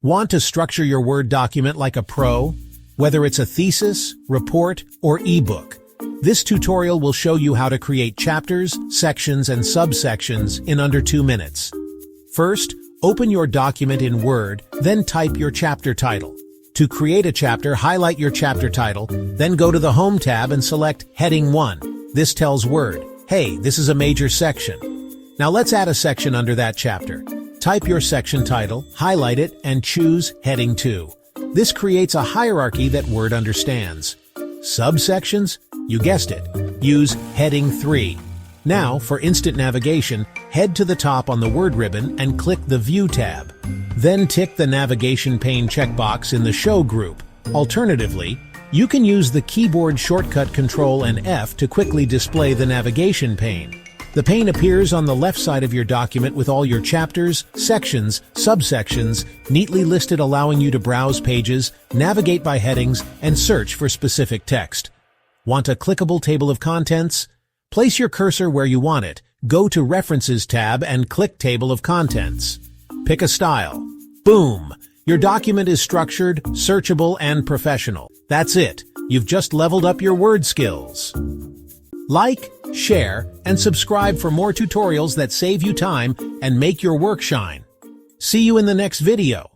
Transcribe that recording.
Want to structure your Word document like a pro? Whether it's a thesis, report, or eBook, this tutorial will show you how to create chapters, sections, and subsections in under 2 minutes. First, open your document in Word, then type your chapter title. To create a chapter, highlight your chapter title, then go to the Home tab and select Heading 1. This tells Word, hey, this is a major section. Now let's add a section under that chapter. Type your section title, highlight it, and choose Heading 2. This creates a hierarchy that Word understands. Subsections? You guessed it. Use Heading 3. Now, for instant navigation, head to the top on the Word ribbon and click the View tab. Then tick the navigation pane checkbox in the Show group. Alternatively, you can use the keyboard shortcut Control and F to quickly display the navigation pane. The pane appears on the left side of your document with all your chapters, sections, subsections, neatly listed, allowing you to browse pages, navigate by headings, and search for specific text. Want a clickable table of contents? Place your cursor where you want it, go to References tab and click Table of Contents. Pick a style. Boom! Your document is structured, searchable, and professional. That's it. You've just leveled up your Word skills. Like, share, and subscribe for more tutorials that save you time and make your work shine. See you in the next video.